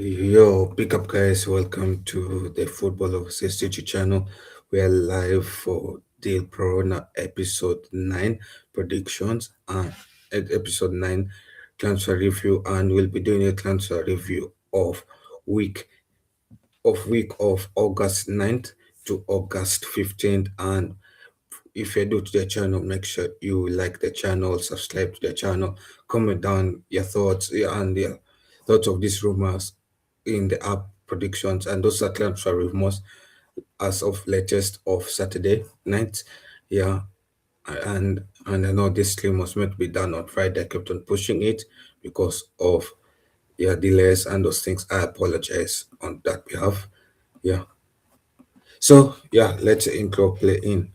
Yo, pick up guys, welcome to the Football Overseas YouTube channel. We are live for the Corona episode 9 predictions and episode 9 transfer review, and we'll be doing a transfer review of week week of August 9th to August 15th. And if you're new to the channel, make sure you like the channel, subscribe to the channel, comment down your thoughts, and your thoughts of these rumors in the app predictions, and those are transfer rumors as of latest of Saturday night. Yeah, and I know this stream was meant to be done on Friday. I kept on pushing it because of delays and those things. I apologize on that behalf. Yeah. So yeah, let's intro play in.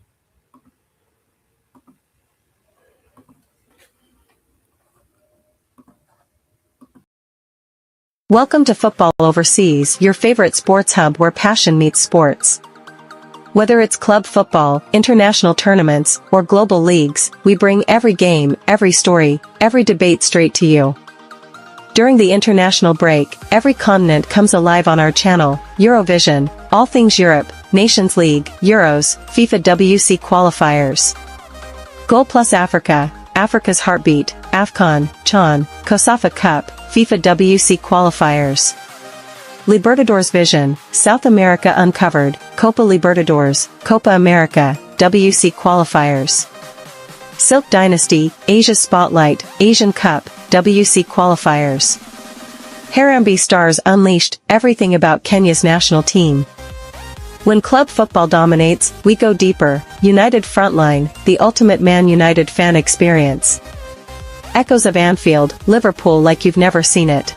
Welcome to Football Overseas, your favorite sports hub where passion meets sports. Whether it's club football, international tournaments, or global leagues, we bring every game, every story, every debate straight to you. During the international break, every continent comes alive on our channel: Eurovision, all things Europe, Nations League, Euros, FIFA WC qualifiers. Goal Plus Africa, Africa's Heartbeat, AFCON, CHAN, COSAFA Cup, FIFA WC qualifiers. Libertadores Vision, South America Uncovered, Copa Libertadores, Copa America, WC qualifiers. Silk Dynasty, Asia Spotlight, Asian Cup, WC qualifiers. Harambee Stars Unleashed, everything about Kenya's national team. When club football dominates, we go deeper. United Frontline, the ultimate Man United fan experience. Echoes of Anfield, Liverpool like you've never seen it.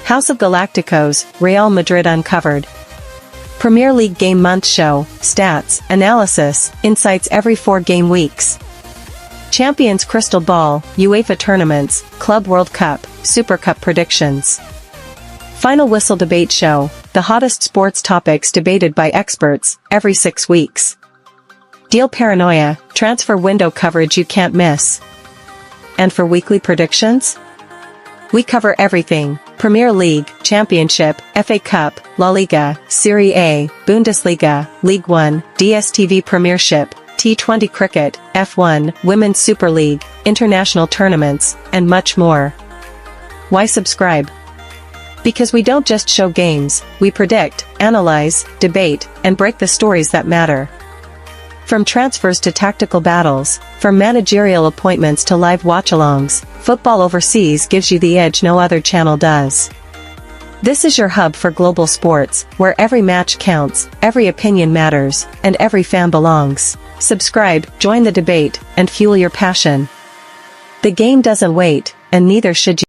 House of Galacticos, Real Madrid Uncovered. Premier League Game Month Show, stats, analysis, insights every 4 game weeks. Champions Crystal Ball, UEFA Tournaments, Club World Cup, Super Cup predictions. Final Whistle Debate Show, the hottest sports topics debated by experts, every 6 weeks. Deal Paranoia, transfer window coverage you can't miss. And for weekly predictions? We cover everything: Premier League, Championship, FA Cup, La Liga, Serie A, Bundesliga, League One, DStv Premiership, T20 Cricket, F1, Women's Super League, international tournaments, and much more. Why subscribe? Because we don't just show games, we predict, analyze, debate, and break the stories that matter. From transfers to tactical battles, from managerial appointments to live watch-alongs, Football Overseas gives you the edge no other channel does. This is your hub for global sports, where every match counts, every opinion matters, and every fan belongs. Subscribe, join the debate, and fuel your passion. The game doesn't wait, and neither should you.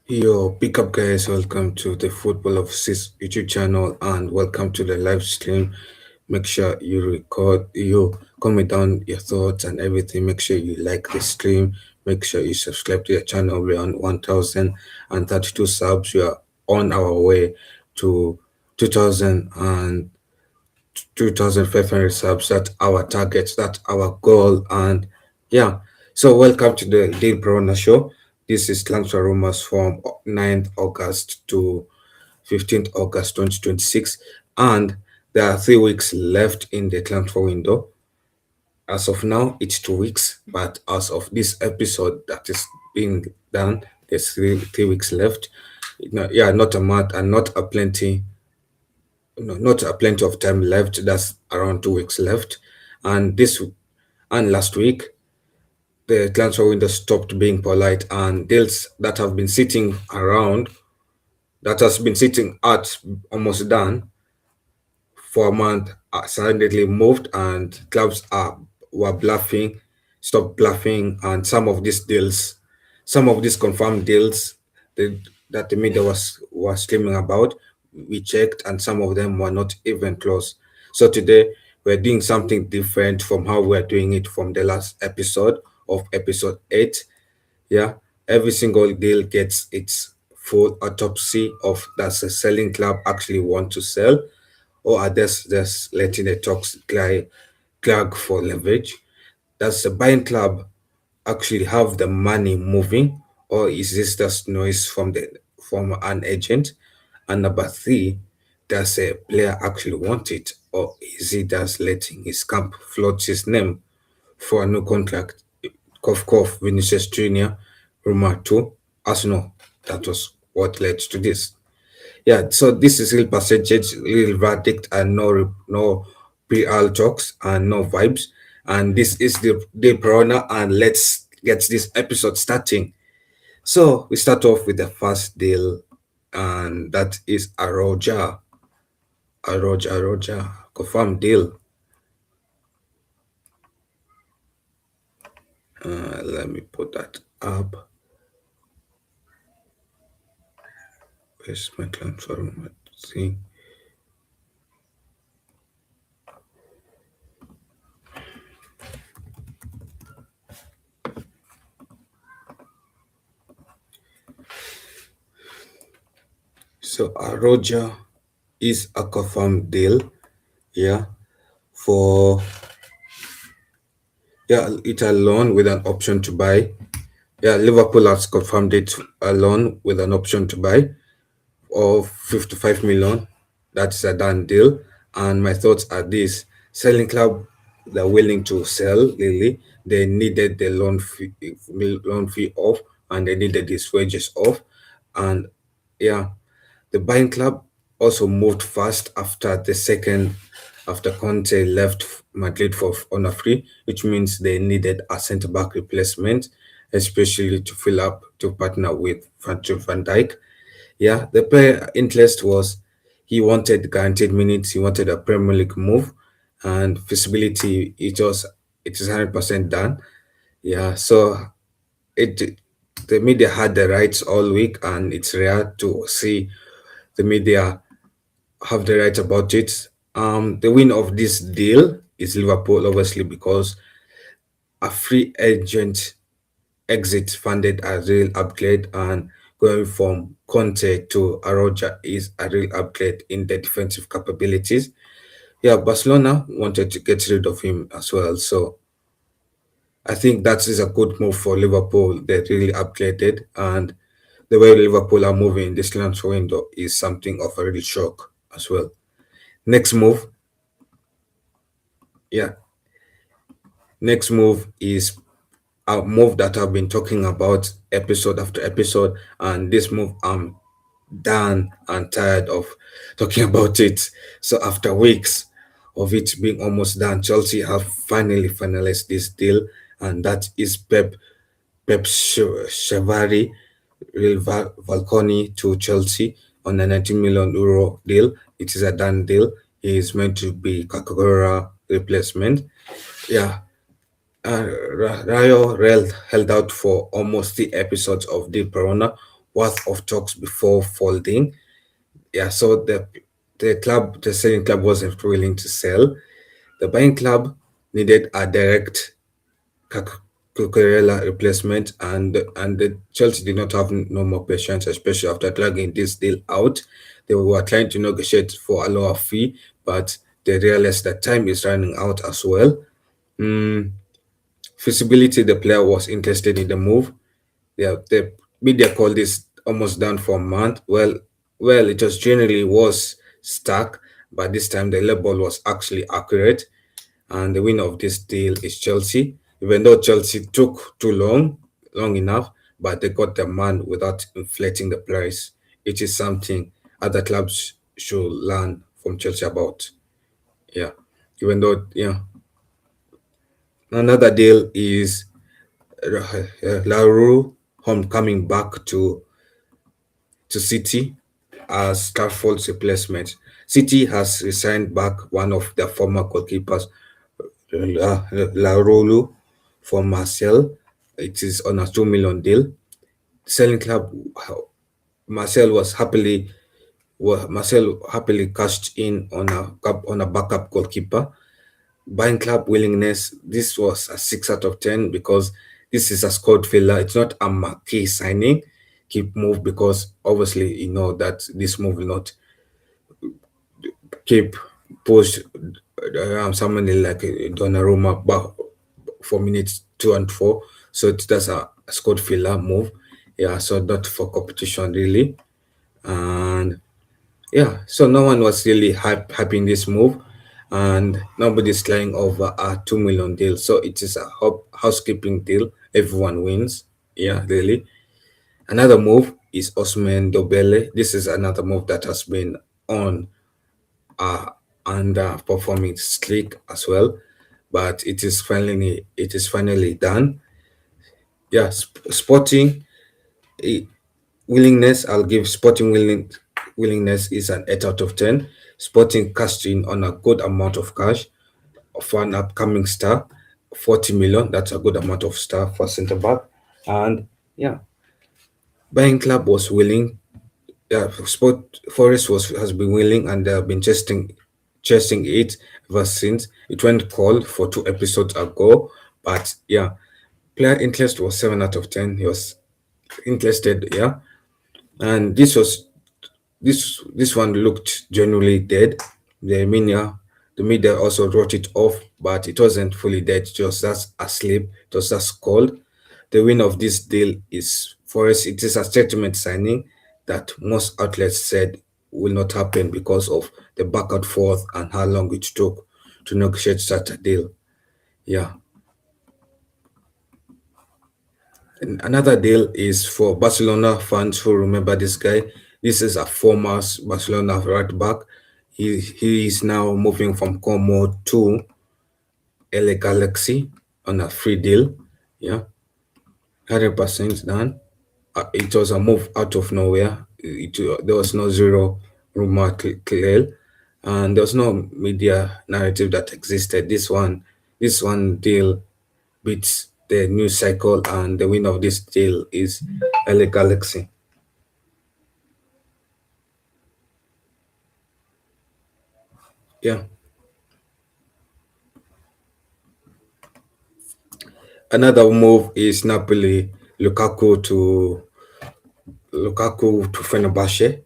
Yo, pick up guys, welcome to the Football of Sis YouTube channel and welcome to the live stream. Make sure you comment down your thoughts and everything. Make sure you like the stream. Make sure you subscribe to the channel. We're on 1,032 subs. We are on our way to 2,000 and 2,500 subs. That's our target. That's our goal. And yeah, so welcome to the Deal Corona show. This is transfer rumors from 9th August to 15th August 2026. And there are 3 weeks left in the transfer window. As of now, it's 2 weeks. But as of this episode that is being done, there's three weeks left. Not a month and not a plenty of time left. That's around 2 weeks left. And last week, the transfer window stopped being polite, and deals that have been sitting around, that has been sitting at almost done for a month, suddenly moved, and clubs stopped bluffing, and some of these confirmed deals that the media was streaming about, we checked, and some of them were not even close. So today we're doing something different from how we're doing it from the last episode of episode 8. Yeah, every single deal gets its full autopsy of does a selling club actually want to sell, or are they just letting the talks clag for leverage? Does a buying club actually have the money moving, or is this just noise from an agent? And number three, does a player actually want it, or is he just letting his camp float his name for a new contract? Cough cough, Vinicius Junior, rumor too. Arsenal. That was what led to this. Yeah, so this is real percentage, real verdict, and no PR talks and no vibes. And this is the Paranoia, and let's get this episode starting. So we start off with the first deal, and that is Aroja, confirmed deal. Let me put that up. Where's my client forum? See. So Aroja is a confirmed deal. Yeah, for yeah, it's a loan with an option to buy. Yeah, Liverpool has confirmed it, a loan with an option to buy of 55 million. That's a done deal. And my thoughts are this: selling club, they're willing to sell Lily. They needed the loan fee off, and they needed his wages off. And yeah, the buying club also moved fast after Conte left Madrid for on a free, which means they needed a centre back replacement, especially to fill up to partner with Virgil van Dijk. Yeah, the player interest was he wanted guaranteed minutes, he wanted a Premier League move, and feasibility it is 100% done. Yeah, so it the media had the rights all week, and it's rare to see the media have the right about it. The win of this deal is Liverpool, obviously, because a free agent exit funded a real upgrade, and going from Conte to Aroja is a real upgrade in the defensive capabilities. Yeah, Barcelona wanted to get rid of him as well, so I think that is a good move for Liverpool. They really upgraded, and the way Liverpool are moving in this transfer window is something of a real shock as well. Next move, yeah, next move is a move that I've been talking about episode after episode, and this move I'm done and tired of talking about it. So after weeks of it being almost done, Chelsea have finally finalized this deal, and that is Pep Chavarría Real Valconi to Chelsea on a 19 million euro deal. It is a done deal. He is meant to be Kakagora replacement. Yeah, Rayo held out for almost 3 episodes of the Corona worth of talks before folding. Yeah, so the selling club wasn't willing to sell. The buying club needed a direct Cucurella replacement, and the Chelsea did not have no more patience, especially after dragging this deal out. They were trying to negotiate for a lower fee, but they realized that time is running out as well. Mm, feasibility, the player was interested in the move. Yeah, the media called this almost done for a month. Well, it was generally was stuck, but this time the label was actually accurate, and the winner of this deal is Chelsea. Even though Chelsea took too long enough, but they got the man without inflating the price. It is something other clubs should learn from Chelsea about. Yeah, even though another deal is Lauru home coming back to City as Stafford's replacement. City has resigned back one of their former goalkeepers, Lauru, from Marcel. It is on a 2 million deal. Selling club, Marcel was happily Marcel happily cashed in on a backup goalkeeper. Buying club willingness, this was a 6 out of 10 because this is a squad filler. It's not a marquee signing. Keep move because obviously you know that this move will not keep push someone like Donnarumma back for minutes 2 and 4. That's a squad filler move. Yeah, so not for competition really. And yeah, so no one was really hyping this move, and nobody's flying over a 2 million deal. So it is a housekeeping deal. Everyone wins. Yeah, really. Another move is Osman Dobele. This is another move that has been on uh underperforming streak as well, but it is finally done. Yeah, Sporting eh, willingness. I'll give Sporting willingness is an 8 out of 10. Sporting cashed in on a good amount of cash for an upcoming star, 40 million. That's a good amount of star for centre back, and yeah, buying club was willing. Yeah, Sport Forest has been willing, and they have been chasing it ever since. It went cold for 2 episodes ago, but yeah, player interest was 7 out of 10. He was interested, yeah, and this one looked genuinely dead. The media the media also wrote it off, but it wasn't fully dead. It was just asleep. It was just cold. The win of this deal is Forest. It is a statement signing that most outlets said will not happen because of the back and forth and how long it took to negotiate such a deal. Yeah. And another deal is for Barcelona fans who remember this guy. This is a former Barcelona right back. He is now moving from Como to LA Galaxy on a free deal. Yeah, 100% done. It was a move out of nowhere. There was no zero rumor clear, and there was no media narrative that existed. This one deal beats the news cycle, and the winner of this deal is LA Galaxy. Yeah. Another move is Napoli Lukaku to Fenerbahce.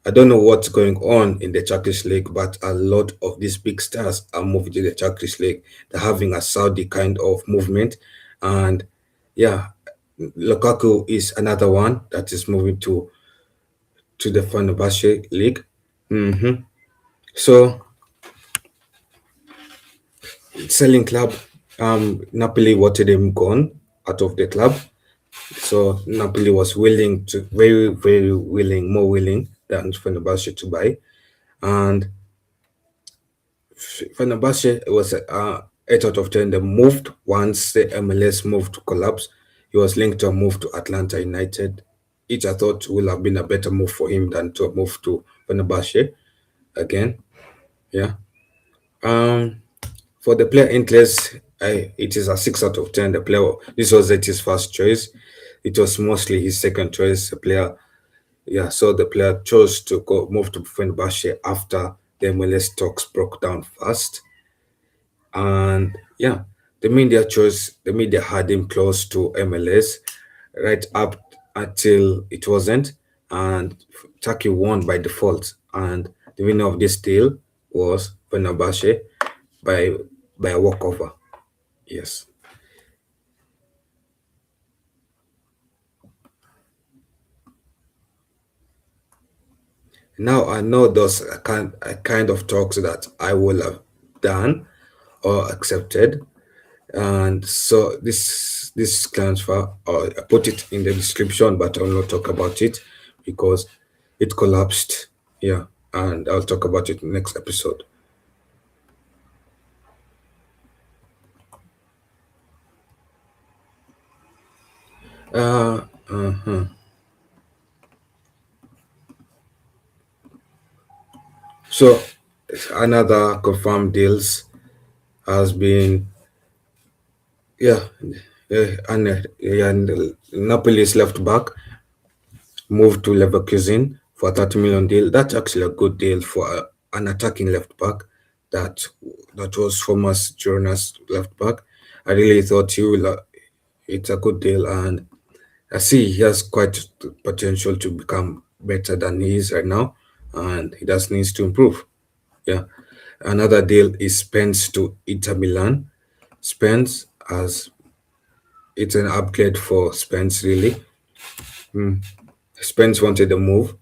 I don't know what's going on in the Turkish league, but a lot of these big stars are moving to the Turkish league. They're having a Saudi kind of movement, and yeah, Lukaku is another one that is moving to the Fenerbahce league. So selling club, Napoli wanted him gone out of the club. So Napoli was very, very willing, more willing than Fenerbahce to buy. And Fenerbahce was 8 out of 10. They moved once the MLS moved to collapse. He was linked to a move to Atlanta United, which I thought would have been a better move for him than to move to Fenerbahce again. Yeah. Um, for the player interest, it is a 6 out of 10. This was his first choice. It was mostly his second choice. The player, yeah. So the player chose to move to Fenerbahce after the MLS talks broke down fast. And yeah, the media had him close to MLS right up until it wasn't, and Turkey won by default, and the winner of this deal was Fenerbahce by by a walkover. Yes. Now I know those are kind of talks that I will have done or accepted, and so this transfer, I put it in the description, but I'll not talk about it because it collapsed. Yeah, and I'll talk about it next episode. Uh, so another confirmed deals has been, yeah, and Napoli's left back moved to Leverkusen for a 30 million deal. That's actually a good deal for an attacking left back. That that was Thomas Jonas left back. I really thought it's a good deal, and I see he has quite the potential to become better than he is right now, and he just needs to improve. Yeah. Another deal is Spence to Inter Milan. Spence has it's an upgrade for Spence, really. Spence wanted a move.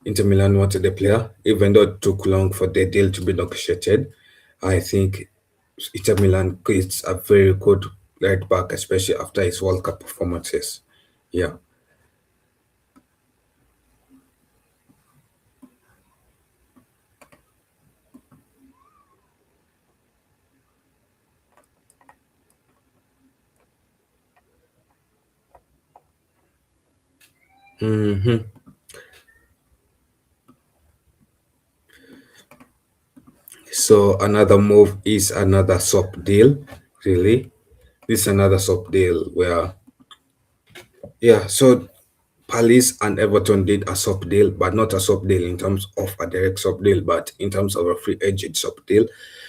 Inter Milan wanted a player, even though it took long for the deal to be negotiated. I think Inter Milan is a very good right back, especially after his World Cup performances. Yeah. hmm So another move is another swap deal, really. This is another swap deal where, yeah, so Palace and Everton did a swap deal, but not a swap deal in terms of a direct swap deal, but in terms of a free agent swap deal.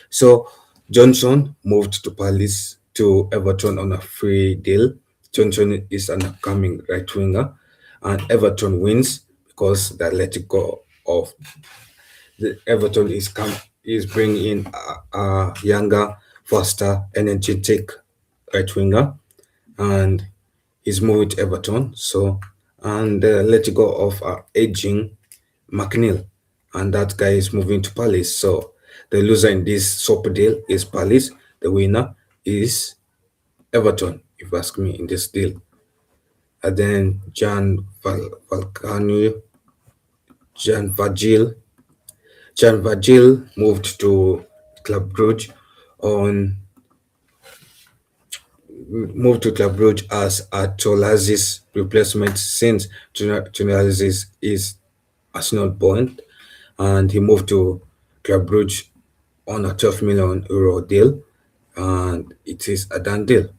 So Johnson moved to Palace to Everton on a free deal. Johnson is an upcoming right winger, and Everton wins because they let go of the Everton is bringing in a younger, faster, energetic right winger, and he's moving to Everton. So and let go of aging McNeil, and that guy is moving to Palace. So the loser in this swap deal is Palace. The winner is Everton, if you ask me, in this deal. And then Jan Virgil, Jan Virgil moved to Club Brugge on moved to Club Brugge as a Tolazis replacement since Tolazis is Arsenal born, and he moved to Club Brugge on a 12 million euro deal, and it is a done deal.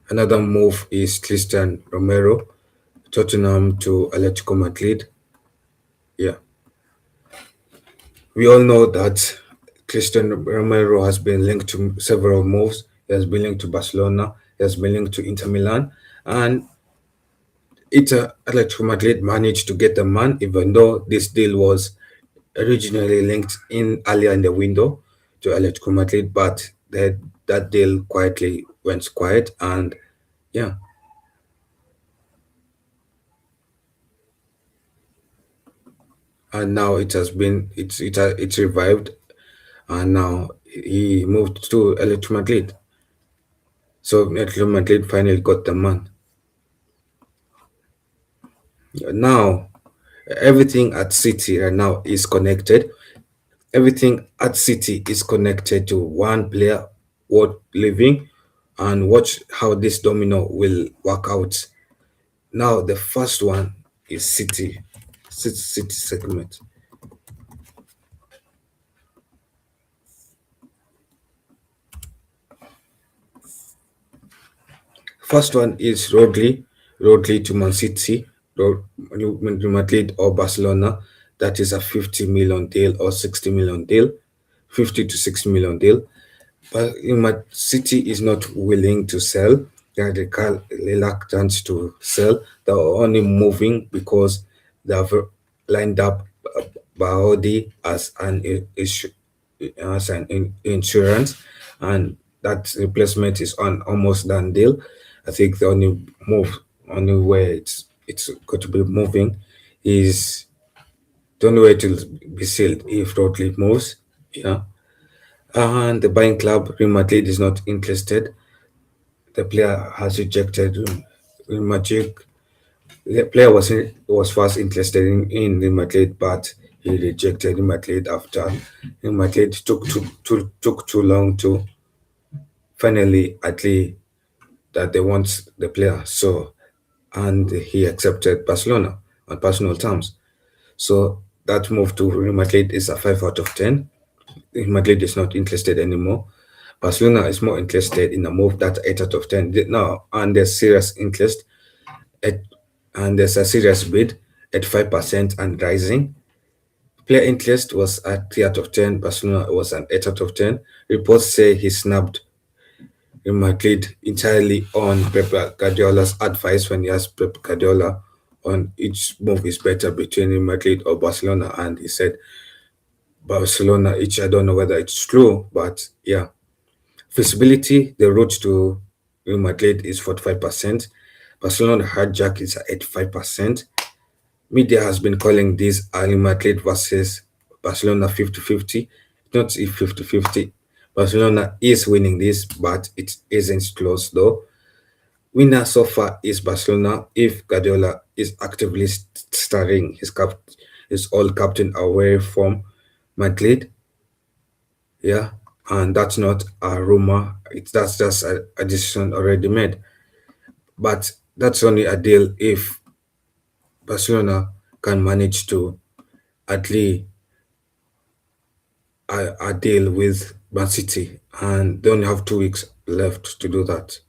Another move is Christian Romero, Tottenham to Atletico Madrid. Yeah, we all know that Christian Romero has been linked to several moves. He has been linked to Barcelona. He has been linked to Inter Milan, and Atletico Madrid managed to get the man, even though this deal was originally linked in earlier in the window to Atletico Madrid, but that deal quietly went quiet, and yeah, and now it's revived, and now he moved to Atletico Madrid. So Atletico Madrid finally got the man. Now everything at City right now is connected. Everything at City is connected to one player worth living, and watch how this domino will work out. Now the first one is City segment. First one is Rodri to Man City, Real Madrid or Barcelona. That is a 50 million deal or 60 million deal, 50 to 60 million deal. But City is not willing to sell. They are reluctant to sell. They're only moving because they have lined up Bouaddi as insurance, and that replacement is on almost done deal. I think the only way it's going to be moving is the only way it will be sealed if Rodri moves. Yeah, and the buying club, Real Madrid, is not interested. The player has rejected Real Madrid. The player was first interested in Real Madrid, but he rejected Real Madrid after Real Madrid took too long to finally agree that they want the player. So, and he accepted Barcelona on personal terms. So that move to Real Madrid is a 5 out of 10. Real Madrid is not interested anymore. Barcelona is more interested in a move that 8 out of 10. Now, and there's serious interest at, and there's a serious bid at 5% and rising. Player interest was at 3 out of 10. Barcelona was an 8 out of 10. Reports say he snubbed Real Madrid entirely on Pep Guardiola's advice when he asked Pep Guardiola on each move is better between Real Madrid or Barcelona, and he said Barcelona. Each I don't know whether it's true, but yeah, feasibility, the route to Real Madrid is 45%. Barcelona hijack is at 85%. Media has been calling this Real Madrid versus Barcelona 50-50. Not if 50-50. Barcelona is winning this, but it isn't close though. Winner so far is Barcelona if Guardiola is actively starting his old captain away from Madrid. Yeah, and that's not a rumor. That's just a decision already made. But that's only a deal if Barcelona can manage to at least a deal with Man City, and they only have 2 weeks left to do that.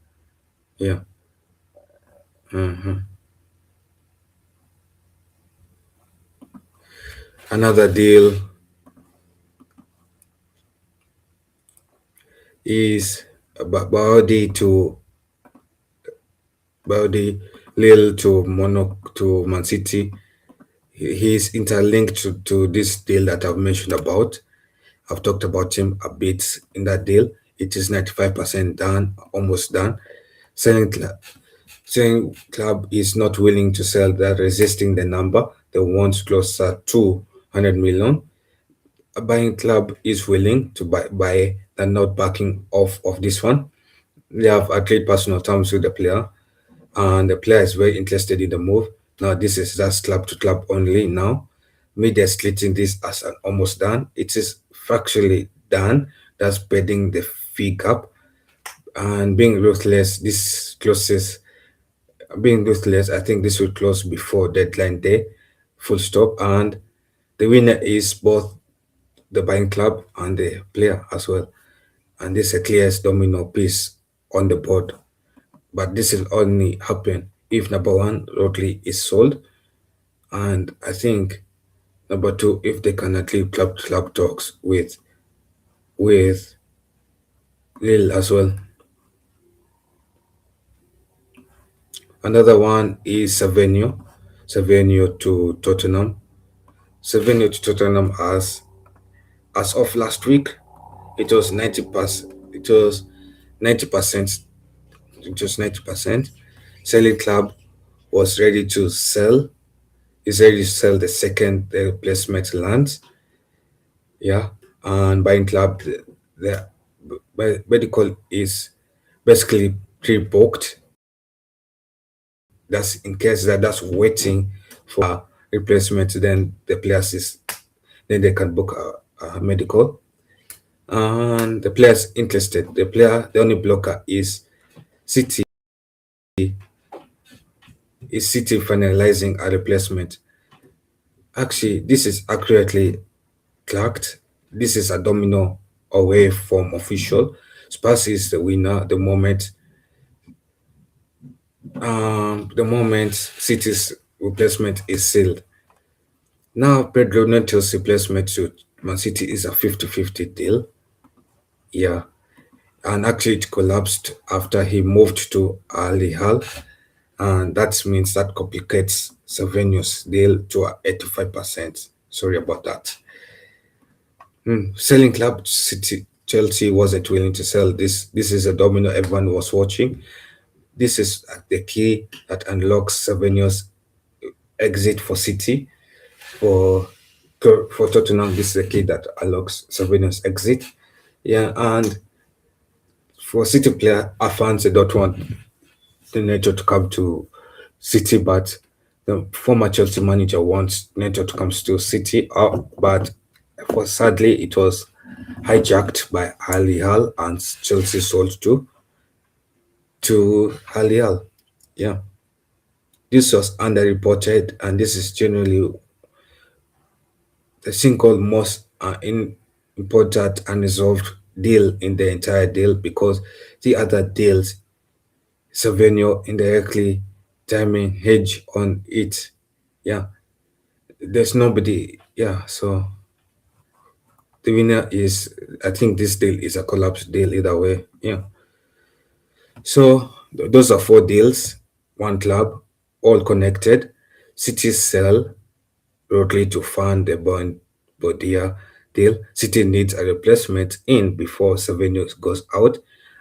Yeah. Another deal is Bouaddi Lille to Monaco to Man City. He's interlinked to this deal that I've mentioned about. I've talked about him a bit in that deal. It is 95% done, almost done. Selling club, selling club is not willing to sell. They're resisting the number. They want closer to 100 million. A buying club is willing to buy. They're not backing off of this one. They have agreed personal terms with the player, and the player is very interested in the move. Now, this is just club to club only now. Media splitting this as an almost done. It is factually done. That's bedding the fee gap. And being ruthless, I think this will close before deadline day, full stop. And the winner is both the buying club and the player as well. And this is a clearest domino piece on the board. But this will only happen if number one, Rodri is sold, and I think number two, if they can at least club talks with Lille as well. Another one is Savinho to Tottenham. Savinho to Tottenham as of last week, it was 90%. It was 90%. It was 90%. Selling club was ready to sell. Is ready to sell the second the replacement lands. Yeah, and buying club, the medical is basically pre-booked. That's in case that's waiting for a replacement. Then the players is then they can book a medical, and the players interested. The only blocker City is City finalizing a replacement. Actually, this is accurately clocked. This is a domino away from official. Spurs is the winner the moment City's replacement is sealed. Now Pedro Neto's replacement to Man City is a 50-50 deal. Yeah. And actually it collapsed after he moved to Al Hilal. And that means that complicates Savinho's deal to 85%. Sorry about that. Selling club City Chelsea wasn't willing to sell this. This is a domino everyone was watching. This is the key that unlocks Savinho's exit for City. For for Tottenham, this is the key that unlocks Savinho's exit. Yeah, and for City player, our fans they don't want the Neto to come to City, but the former Chelsea manager wants Neto to come to City. But for sadly, it was hijacked by Al Hilal and Chelsea sold to Al Hilal. Yeah, this was underreported, and this is generally the single most important unresolved deal in the entire deal because the other deals, Savinho indirectly timing hedge on it. Yeah, there's nobody. Yeah, so the winner is, I think this deal is a collapse deal either way. Yeah. So those are four deals, one club, all connected. City sell Rodri to fund the Bodia deal. City needs a replacement in before Savinho goes out,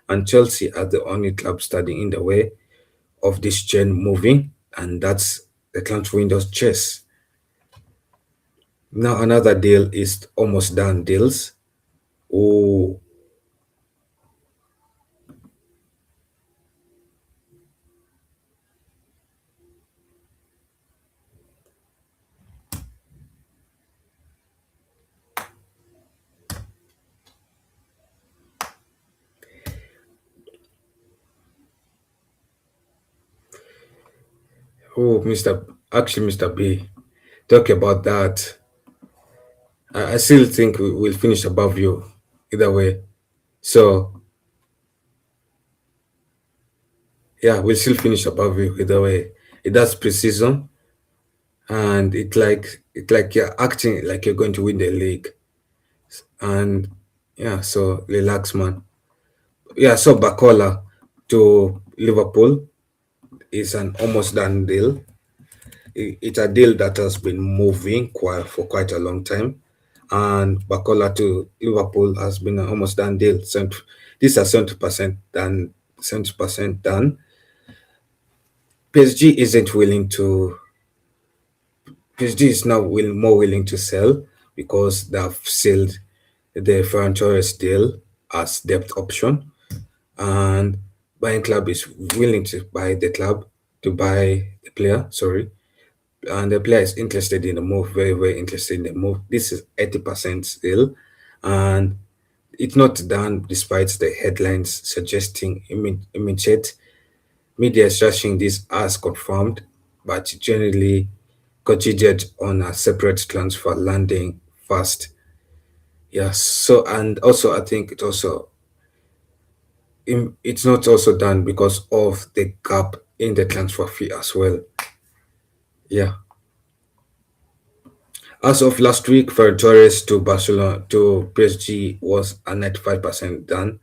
and Chelsea are the only club standing in the way of this chain moving, and that's the transfer window's chess. Now another deal is almost done deals. Oh, oh, Mr. B, talk about that. I still think we will finish above you either way. So yeah, we'll still finish above you either way. That's precision, and it like you're acting like you're going to win the league. And yeah, so relax, man. Yeah, so Bakola to Liverpool is an almost done deal. It's a deal that has been moving for quite a long time, and Bakola to Liverpool has been an almost done deal. These are 70% done. 70% done. PSG isn't willing to. PSG is now more willing to sell because they've sealed the Ferran Torres deal as depth option, and buying club is willing to buy the club to buy the player. Sorry, and the player is interested in the move, very very interested in the move. This is 80% still, and it's not done despite the headlines suggesting immediate. Media is rushing this as confirmed, but generally considered on a separate transfer landing fast. Yes. So and also I think it's not also done because of the gap in the transfer fee as well. Yeah. As of last week, Ferran Torres to Barcelona to PSG was a 95% done.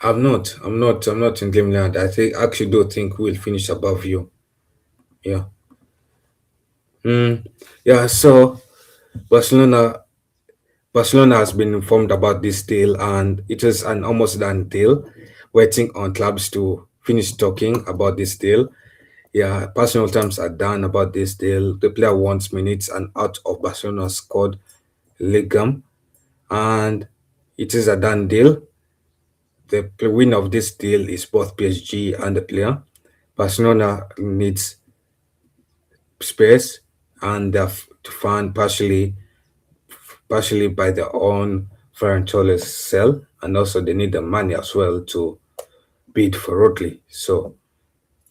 I'm not in Dreamland. I actually do think we'll finish above you. Yeah. Mm, yeah, so Barcelona Barcelona has been informed about this deal and it is an almost done deal, waiting on clubs to finish talking about this deal. Yeah, personal terms are done about this deal. The player wants minutes and out of Barcelona's squad Ligam, and it is a done deal. The winner of this deal is both PSG and the player. Barcelona needs space and they have to fund partially by their own Ferran Torres sell, and also they need the money as well to bid for Rodri. So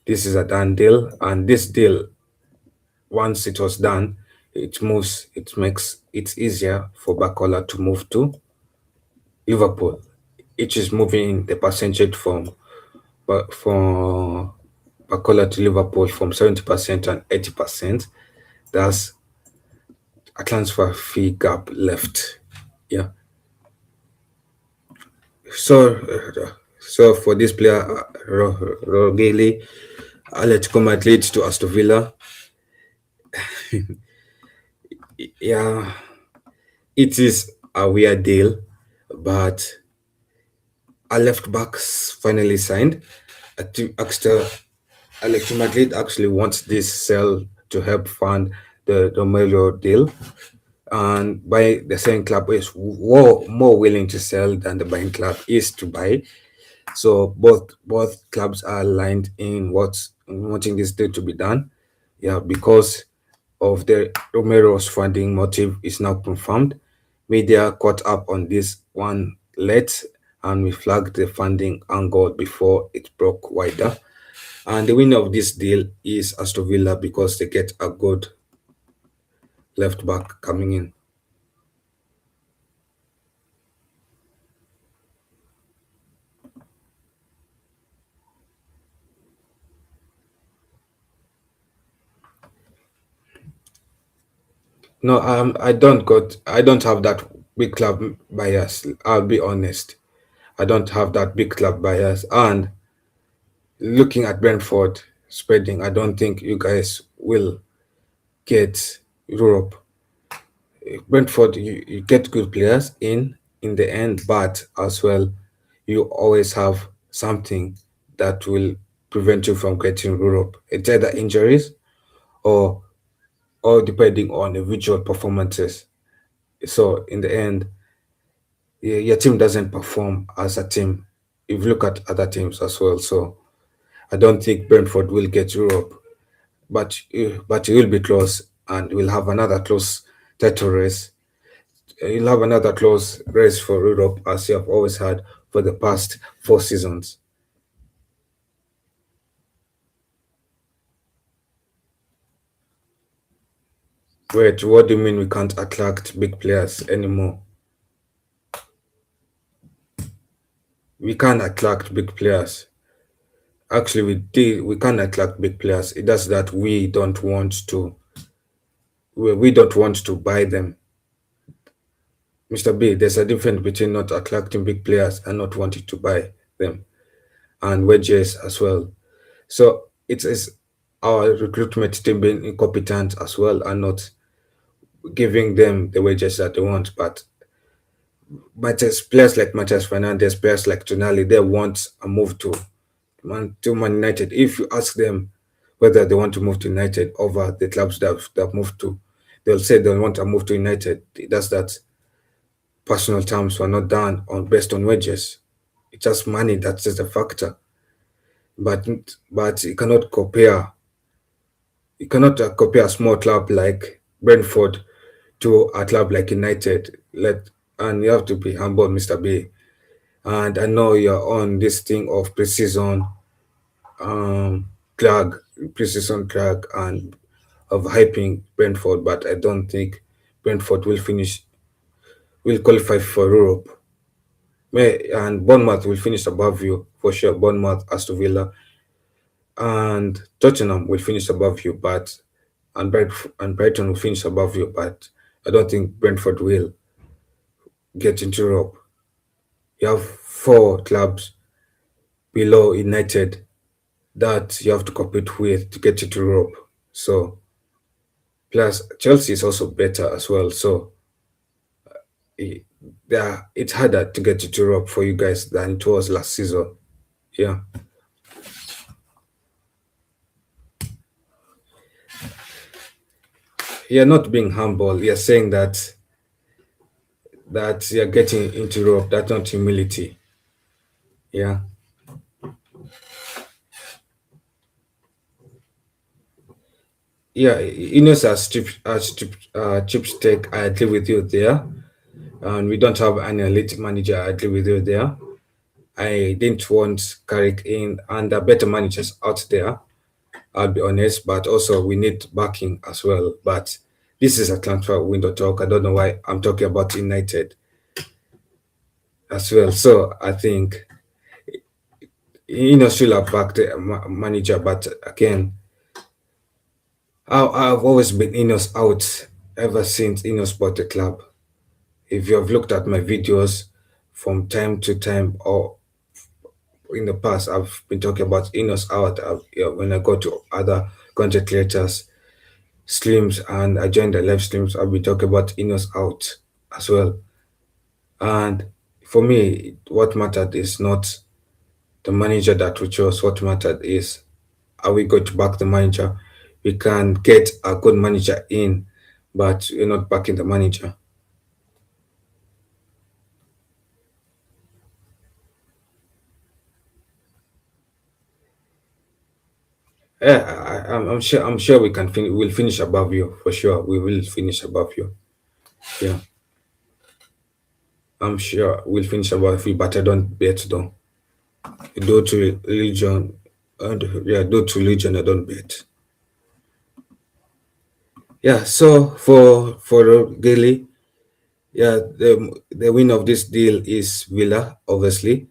this is a done deal, and this deal, once it was done, it makes it easier for Bakola to move to Liverpool. It is moving the percentage but for Bakola to Liverpool from 70% and 80%. That's a transfer fee gap left. Yeah. So, so for this player, Rogeli, Atletico Madrid to Aston Villa. Yeah, it is a weird deal, but a left back finally signed. Extra Atletico Madrid actually wants this sell to help fund the Romero deal, and by the selling club is more willing to sell than the buying club is to buy. So both clubs are aligned in wanting this deal to be done. Yeah, because of the Romero's funding motive is now confirmed. Media caught up on this one late, and we flagged the funding angle before it broke wider. And the winner of this deal is Aston Villa because they get a good left back coming in. No, I don't have that big club bias. I'll be honest. I don't have that big club bias. And looking at Brentford spreading, I don't think you guys will get Europe. Brentford, you get good players in the end, but as well, you always have something that will prevent you from getting Europe. It's either injuries or or depending on individual performances. So in the end, your team doesn't perform as a team. If you look at other teams as well, so I don't think Brentford will get Europe, but it will be close, and we'll have another close title race. You'll have another close race for Europe as you have always had for the past 4 seasons. Wait, what do you mean we can't attract big players anymore? We can't attract big players. Actually, we can't attract big players. It does that we don't want to buy them. Mr. B, there's a difference between not attracting big players and not wanting to buy them, and wages as well. So it is our recruitment team being incompetent as well and not giving them the wages that they want. But players like Matthias Fernandez, players like Tonali, they want a move to Man United. If you ask them whether they want to move to United over the clubs that moved to, they'll say they want to move to United. That's that personal terms were not done on based on wages. It's just money that's just a factor. But but you cannot compare a small club like Brentford to a club like United. And you have to be humble, Mr. B. And I know you're on this thing of um precision drag and of hyping Brentford, but I don't think Brentford will qualify for Europe. And Bournemouth will finish above you for sure. Bournemouth, Aston Villa, and Tottenham will finish above you, and Brighton will finish above you, but I don't think Brentford will get into Europe. You have four clubs below United that you have to compete with to get into Europe. So plus Chelsea is also better as well. So eh, it's harder to get into Europe for you guys than it was last season. Yeah. You're not being humble. You're saying that you're getting into Europe. That's not humility. Yeah. Yeah, Ineos cheap stake. I agree with you there. And we don't have an elite manager. I agree with you there. I didn't want Carrick in, and there are better managers out there. I'll be honest, but also we need backing as well. But this is a transfer window talk. I don't know why I'm talking about United as well. So I think should have backed the manager, but again, I've always been Ineos out ever since Ineos bought the club. If you have looked at my videos from time to time or in the past, I've been talking about Ineos out. When I go to other content creators, streams, and I join the live streams, I'll be talking about Ineos out as well. And for me, what mattered is not the manager that we chose. What mattered is, are we going to back the manager? We can get a good manager in, but we're not backing the manager. Yeah, I'm sure we'll finish above you for sure. We will finish above you. Yeah, I'm sure we'll finish above you, but I don't bet though. Due to religion, and yeah, due to religion, I don't bet. Yeah, so for Gilly, yeah, the win of this deal is Villa, obviously,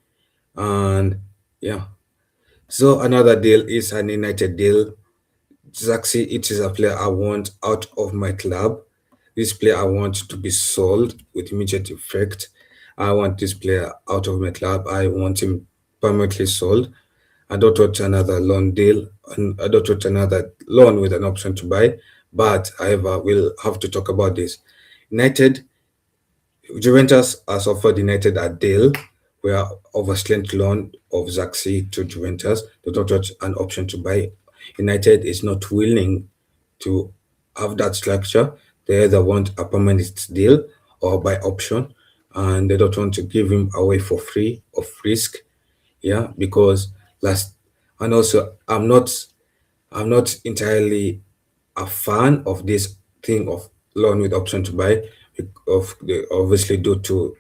and yeah. So another deal is an United deal. Zaxi, it is a player I want out of my club. This player I want to be sold with immediate effect. I want this player out of my club. I want him permanently sold. I don't want another loan deal, and I don't want another loan with an option to buy. But however, we'll have to talk about this. United Juventus has offered United a deal where overslent loan of Zaxi to Juventus, the total an option to buy. United is not willing to have that structure. They either want a permanent deal or by option, and they don't want to give him away for free of risk. Yeah, because last and also I'm not entirely a fan of this thing of loan with option to buy, of the obviously due to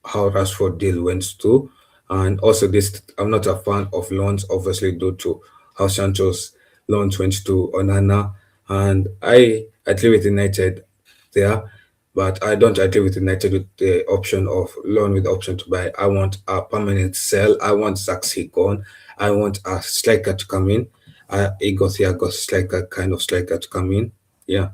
how Rashford deal went to, and also this I'm not a fan of loans obviously due to how Sancho's loans went to Onana, and I agree with United there, but I don't agree with United with the option of loan with option to buy. I want a permanent sell. I want Zaxi gone. I want a striker to come in. Igor Thiago striker, kind of striker to come in. Yeah,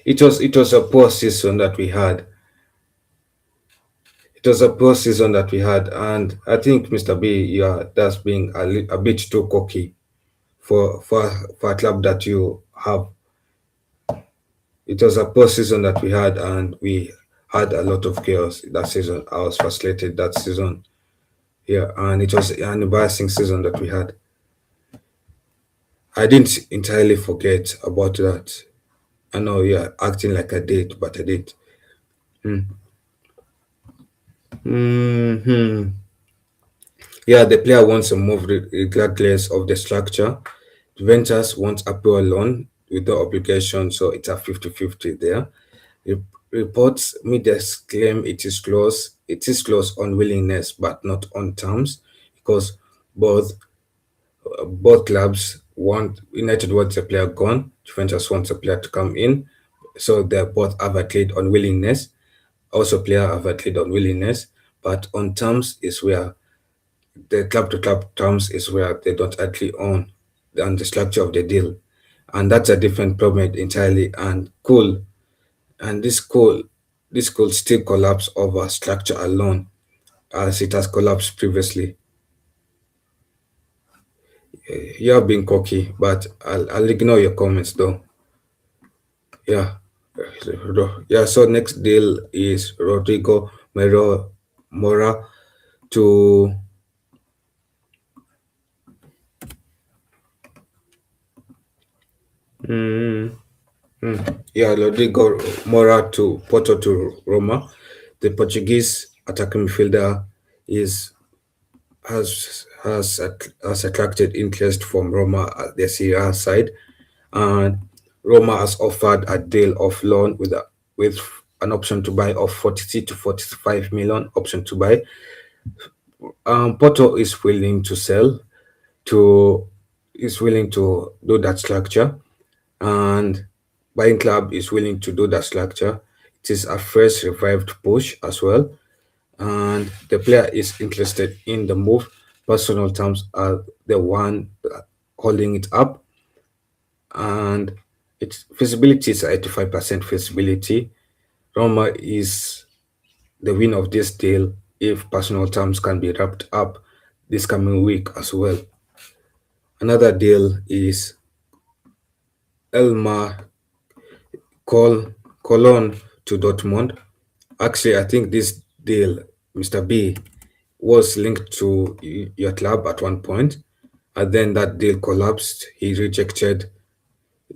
it was a poor season that we had. It was a poor season that we had, and I think Mr. B, yeah, that's being a bit too cocky for a club that you have. It was a poor season that we had, and we had a lot of chaos that season. I was frustrated that season. Yeah, and it was an embarrassing season that we had. I didn't entirely forget about that. I know, yeah, acting like I did, but I did. Hmm. Yeah, the player wants to move regardless of the structure. Juventus wants a pure loan with no obligation, so it's a 50-50 there. Re- Reports media claim it is close. It is close on willingness, but not on terms, because both both clubs want United wants a player gone, Juventus wants a player to come in, so they both have agreed on willingness. Also, player have agreed on willingness, but on terms is where the club to club terms is where they don't agree on the structure of the deal, and that's a different problem entirely. And this could still collapse over structure alone, as it has collapsed previously. You have been cocky, but I'll ignore your comments though. Yeah. Yeah, so next deal is Rodrigo Mora to mm, yeah, Rodrigo Mora to Porto to Roma. The Portuguese attacking midfielder is has attracted interest from Roma at the Serie A side, and Roma has offered a deal of loan with an option to buy of 43 to 45 million option to buy. Porto to is willing to do that structure, and buying club is willing to do that structure. It is a fresh revived push as well, and the player is interested in the move. Personal terms are the one holding it up, and its feasibility is 85% feasibility. Roma is the win of this deal if personal terms can be wrapped up this coming week as well. Another deal is Elmar Cologne to Dortmund. Actually, I think this deal, Mr. B, was linked to your club at one point, and then that deal collapsed. He rejected.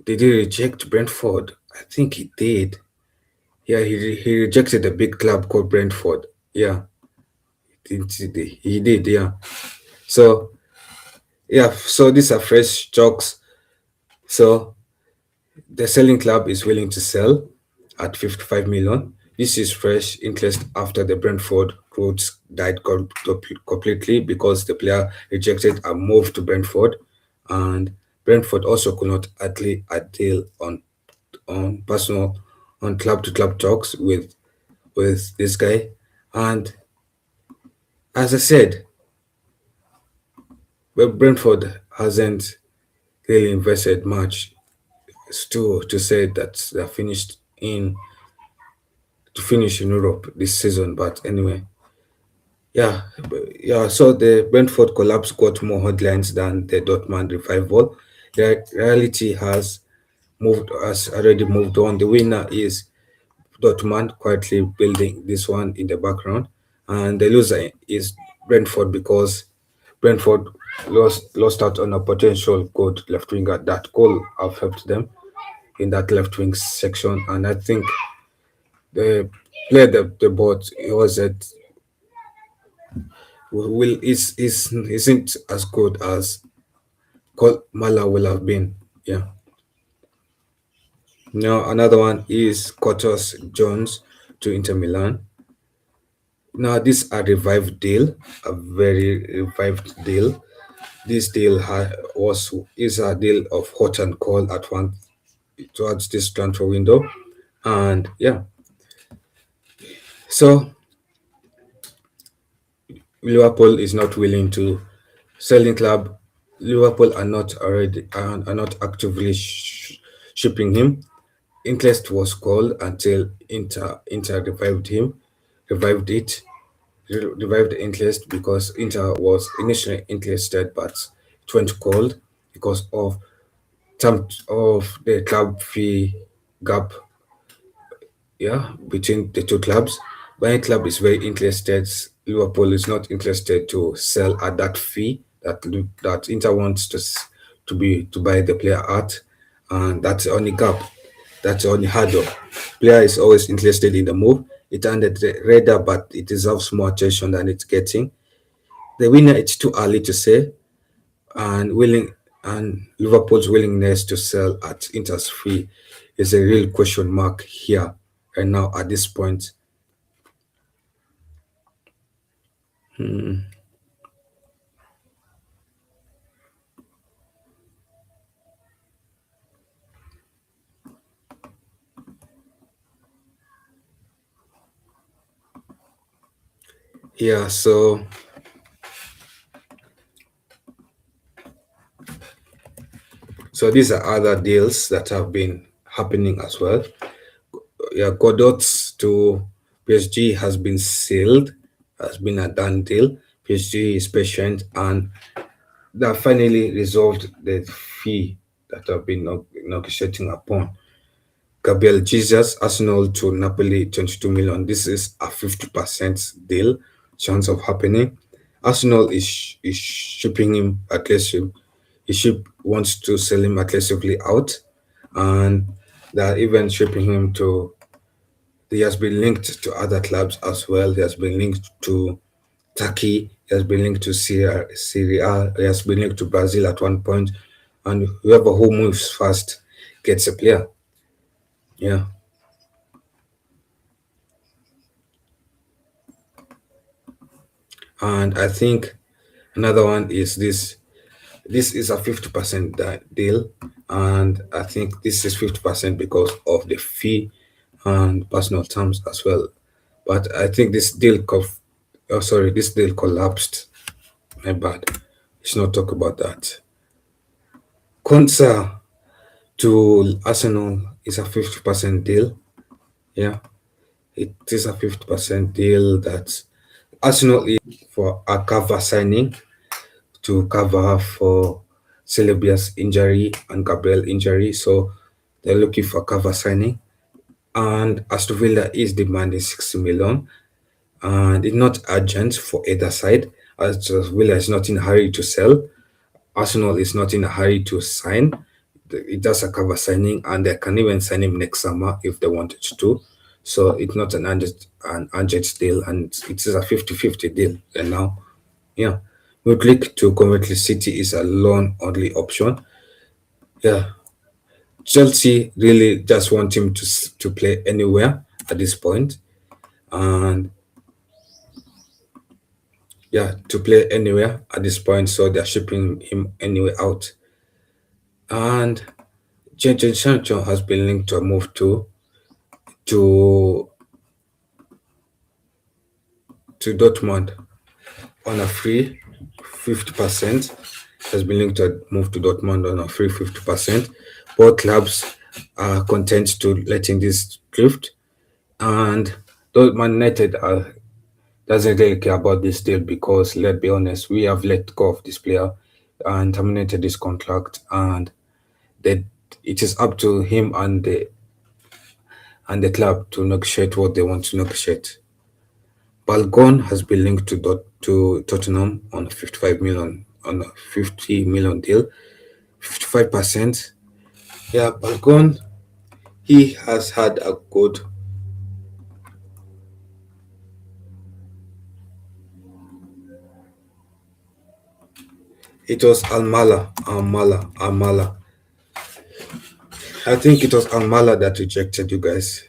Did he reject Brentford? I think he did. Yeah, he rejected a big club called Brentford. Yeah, he did. Yeah. So yeah, so these are fresh jokes. So the selling club is willing to sell at 55 million. This is fresh interest after the Brentford quotes died completely because the player rejected a move to Brentford, and Brentford also could not agree a deal on personal on club to club talks with this guy. And as I said, well, Brentford hasn't really invested much to say that they're finished in to finish in Europe this season. But anyway, yeah, yeah. So the Brentford collapse got more headlines than the Dortmund revival. The reality has already moved on. The winner is Dortmund, quietly building this one in the background, and the loser is Brentford because Brentford lost out on a potential good left winger that could have helped them in that left wing section. And I think the player that they bought was at will is isn't as good as Mala will have been. Yeah. Now another one is Curtis Jones to Inter Milan. Now this a revived deal, a very revived deal. This deal was is a deal of hot and cold at one towards this transfer window, and yeah. So Liverpool is not willing to selling club. Liverpool are not actively shipping him. Interest was called until Inter revived it, revived the interest because Inter was initially interested, but it went cold because of terms of the club fee gap, yeah, between the two clubs. Buying club is very interested. Liverpool is not interested to sell at that fee that Inter wants to buy the player at, and that's the only gap. That's the only hurdle. Player is always interested in the move. It ended the radar, but it deserves more attention than it's getting. The winner, it's too early to say, and Liverpool's willingness to sell at Inter's fee is a real question mark here and now at this point. Yeah, so these are other deals that have been happening as well. Yeah, Godot's to PSG has been sealed, has been a done deal. PSG is patient and they have finally resolved the fee that have been negotiating upon. Gabriel Jesus, Arsenal to Napoli, 22 million. This is a 50% deal, chance of happening. Arsenal is shipping him aggressive. He wants to sell him aggressively out, and they're even shipping him to. He has been linked to other clubs as well. He has been linked to Turkey. He has been linked to Syria. He has been linked to Brazil at one point, and whoever who moves fast gets a player. Yeah. And I think another one is this. This is a 50% deal, and I think this is 50% because of the fee and personal terms as well. But I think this deal collapsed. My bad. Let's not talk about that. Konsa to Arsenal is a 50% deal. Yeah, it is a 50% deal that Arsenal is for a cover signing to cover for Celebia's injury and Gabriel injury. So they're looking for cover signing. And Aston Villa is demanding 60 million. And it's not urgent for either side. Aston Villa is not in a hurry to sell. Arsenal is not in a hurry to sign. It does a cover signing, and they can even sign him next summer if they wanted to. So it's not an urgent deal, and it is a 50-50 deal. And now, yeah, Mudrik to Coventry City is a loan only option. Yeah, Chelsea really just want him to play anywhere at this point, and yeah, to play anywhere at this point. So they're shipping him anyway out. And Jadon Sancho has been linked to a move to to Dortmund on a free 50%. Has been linked to a move to Dortmund on a free 50%. Both clubs are content to letting this drift, and Though Man United doesn't really care about this deal because, let's be honest, we have let go of this player and terminated his contract, and that it is up to him and the club to negotiate what they want to negotiate. Balgon has been linked to Tottenham on a 55 million on a 50 million deal, 55%. Yeah, Balgon, he has had a good. It was Almala. I think it was Almala that rejected you guys.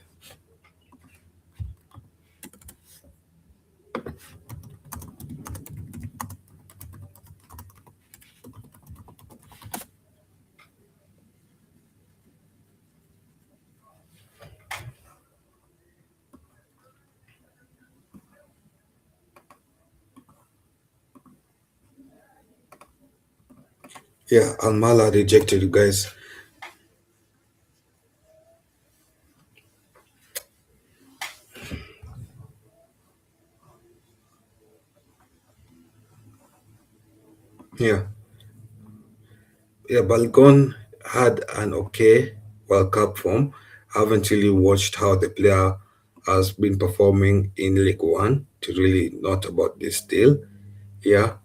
Yeah, Almala rejected you guys. Yeah, yeah. Balgon had an okay World Cup form. I haven't really watched how the player has been performing in League One to really not about this deal. Yeah,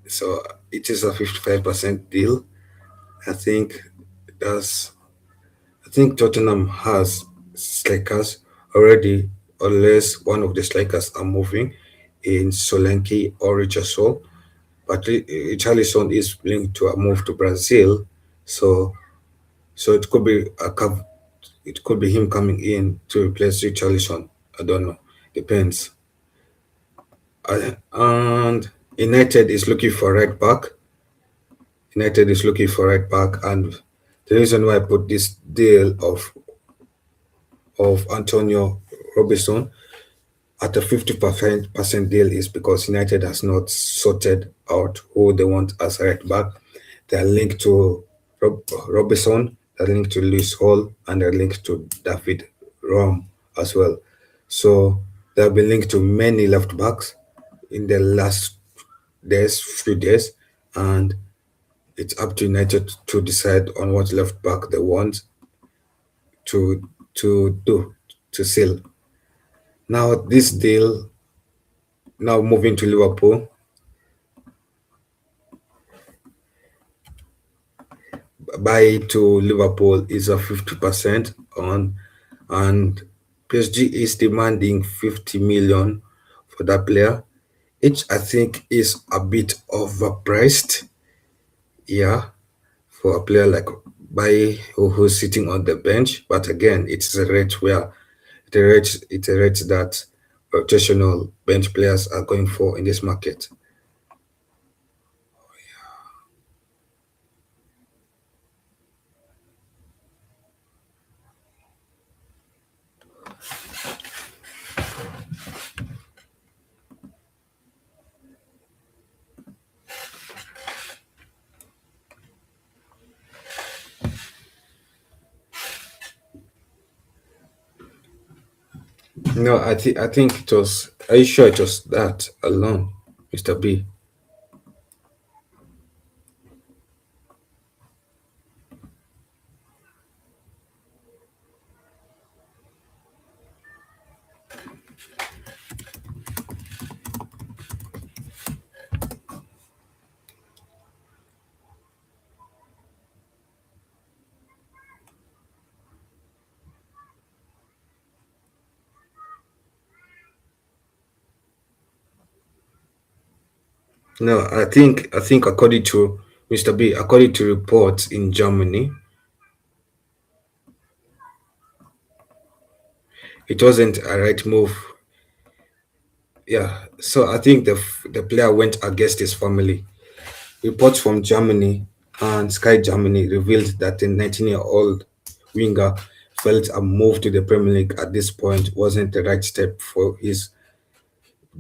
so it is a 55% deal. I think that's I think Tottenham has strikers already, unless one of the strikers are moving in Solanke or Richardson. But Richarlison is linked to a move to Brazil, so it could be it could be him coming in to replace Richarlison. I don't know, depends. And United is looking for right back. United is looking for right back, and the reason why I put this deal of Antonio Robinson at a 50% deal is because United has not sorted out who they want as right back. They are linked to Robinson, they're linked to Lewis Hall, and they're linked to David Rom as well. So they have been linked to many left backs in the last few days, and it's up to United to decide on what left back they want to sell. Now this deal, now moving to Liverpool, buy to Liverpool is a 50% on, and PSG is demanding 50 million for that player, which I think is a bit overpriced. Yeah, for a player like Baye who's sitting on the bench. But again, it's a rate where it's a rate that rotational bench players are going for in this market. No, I think it was. Are you sure it was that alone, Mr. B? No, I think according to Mr. B, according to reports in Germany, it wasn't a right move. Yeah, so I think the player went against his family. Reports from Germany and Sky Germany revealed that the 19-year-old winger felt a move to the Premier League at this point wasn't the right step for his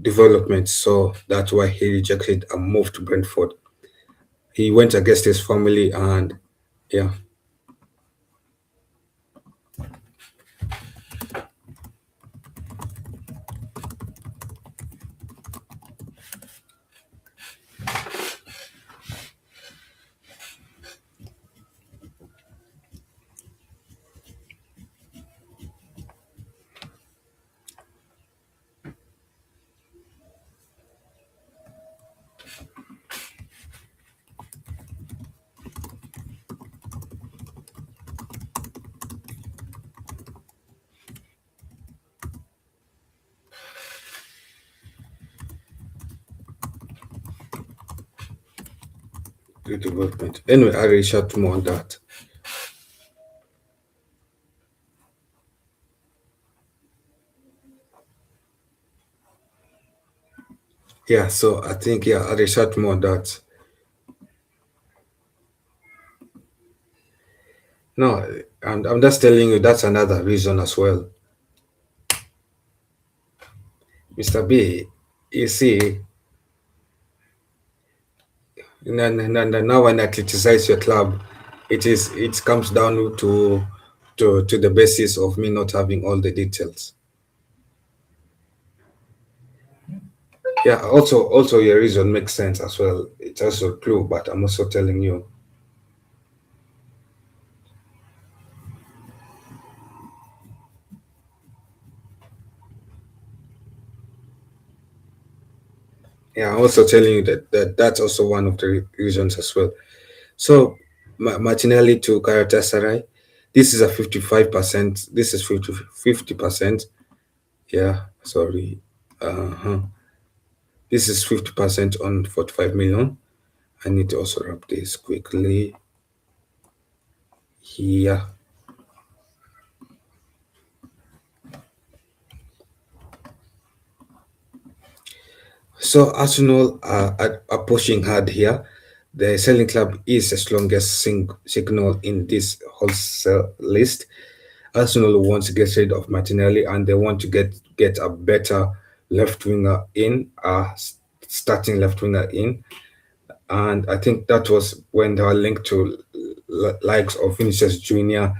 development, so that's why he rejected a move to Brentford. He went against his family, and yeah. Development. Anyway, I will shout more on that. Yeah, so I think yeah, I will shout more on that. No, I'm just telling you that's another reason as well. Mr. B, you see, now when I criticize your club, it comes down to the basis of me not having all the details. Yeah, also your reason makes sense as well. It's also true, but I'm also telling you. Yeah, I'm also telling you that's also one of the reasons as well. So Martinelli to Galatasaray, this is a 55%. This is 50%. Yeah, sorry. Uh-huh. This is 50% on 45 million. I need to also wrap this quickly. Yeah. So Arsenal are pushing hard here. The selling club is the strongest signal in this wholesale list. Arsenal wants to get rid of Martinelli and they want to get a better left winger in, starting left winger in. And I think that was when they were linked to likes of Vinicius Junior,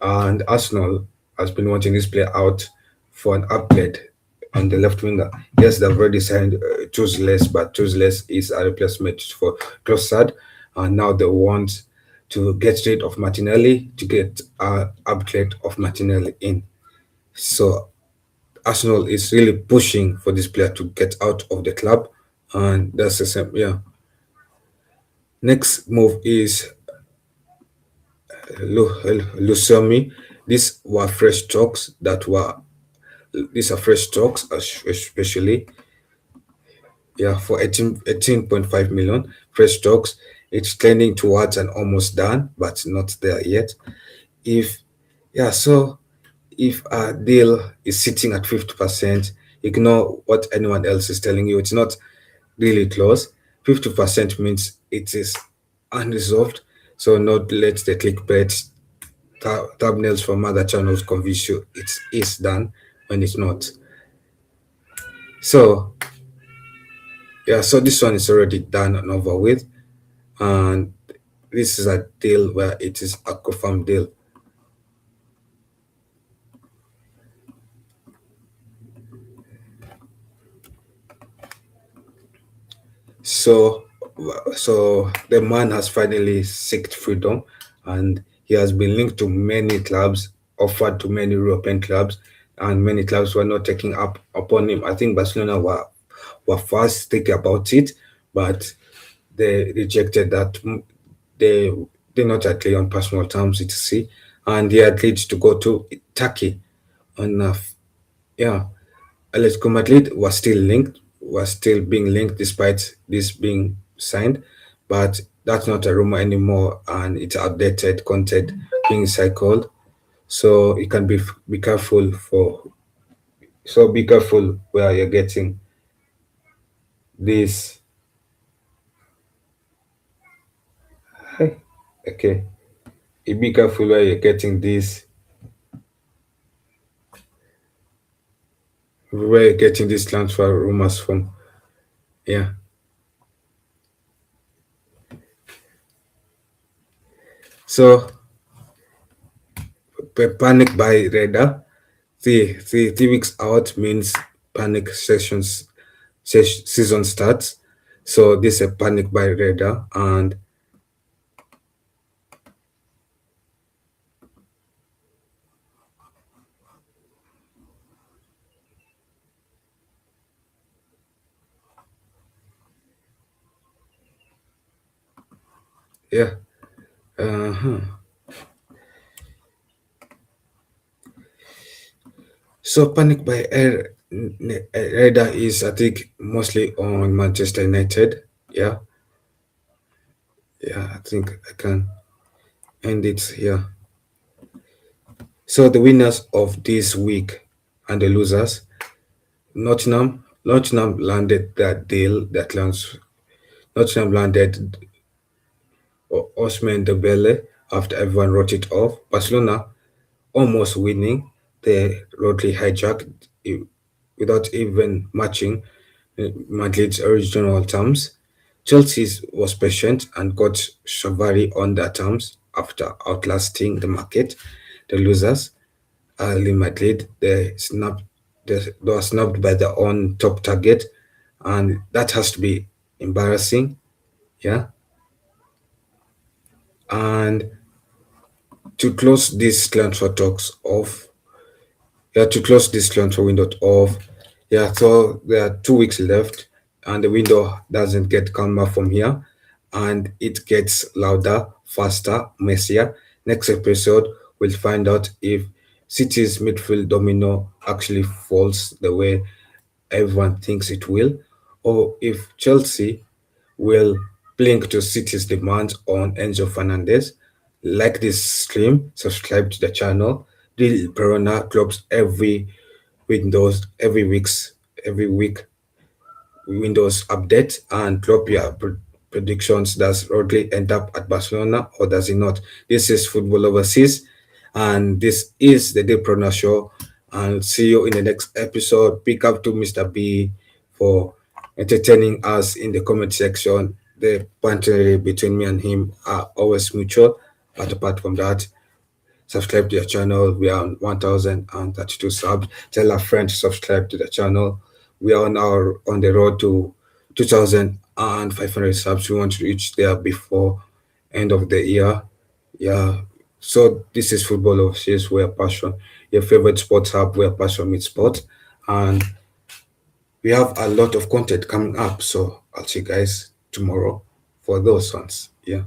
and Arsenal has been wanting this player out for an upgrade on the left winger. Yes, they've already signed Tuzles, but Tuzles is a replacement for Trossard, and now they want to get rid of Martinelli to get an upgrade of Martinelli in. So Arsenal is really pushing for this player to get out of the club, and that's the same. Yeah. Next move is Lusemi. These were fresh talks that were these are fresh talks, especially yeah for 18.5 million fresh talks. It's trending towards an almost done, but not there yet. If yeah, so if a deal is sitting at 50%, ignore what anyone else is telling you. It's not really close. 50% means it is unresolved. So not let the clickbait thumbnails from other channels convince you it is done when it's not. So yeah, so this one is already done and over with, and this is a deal where it is a confirmed deal. So so the man has finally sought freedom, and he has been linked to many clubs, offered to many European clubs, and many clubs were not taking up upon him. I think Barcelona were first thinking about it, but they rejected that. They did not agree on personal terms, etc. And they agreed to go to Turkey. And yeah, Atletico Madrid was still being linked despite this being signed, but that's not a rumor anymore, and it's outdated content being cycled. So you can be careful be careful where you're getting this. Hey, okay, you be careful where you're getting these transfer rumors from. Yeah. So panic by radar. Three weeks out means panic season starts. So this is a panic by radar, and yeah. Uh-huh. So panic by radar is I think mostly on Manchester United. Yeah. Yeah, I think I can end it here. So the winners of this week and the losers. Nottingham landed that deal that lands. Nottingham landed Osman Dembele after everyone wrote it off. Barcelona almost winning. They Rodri hijacked it without even matching Madrid's original terms. Chelsea was patient and got Chavarría on their terms after outlasting the market. The losers, Real Madrid, they were snubbed by their own top target, and that has to be embarrassing. Yeah, and to close this transfer talks off, yeah, to close this transfer window off, yeah, so there are 2 weeks left, and the window doesn't get calmer from here, and it gets louder, faster, messier. Next episode, we'll find out if City's midfield domino actually falls the way everyone thinks it will, or if Chelsea will blink to City's demands on Enzo Fernandez. Like this stream, subscribe to the channel. The Paranoia drops every week Windows update and drop your predictions. Does Rodri end up at Barcelona or does he not? This is Football Overseas, and this is the Day Prona Show. And see you in the next episode. Pick up to Mr. B for entertaining us in the comment section. The banter between me and him are always mutual. But apart from that, subscribe to the channel. We are on 1032 subs. Tell a friend to subscribe to the channel. We are now on the road to 2500 subs. We want to reach there before end of the year. Yeah. So this is Football Overseas, where passion, your favorite sports hub, where passion meets sport. And we have a lot of content coming up. So I'll see you guys tomorrow for those ones. Yeah.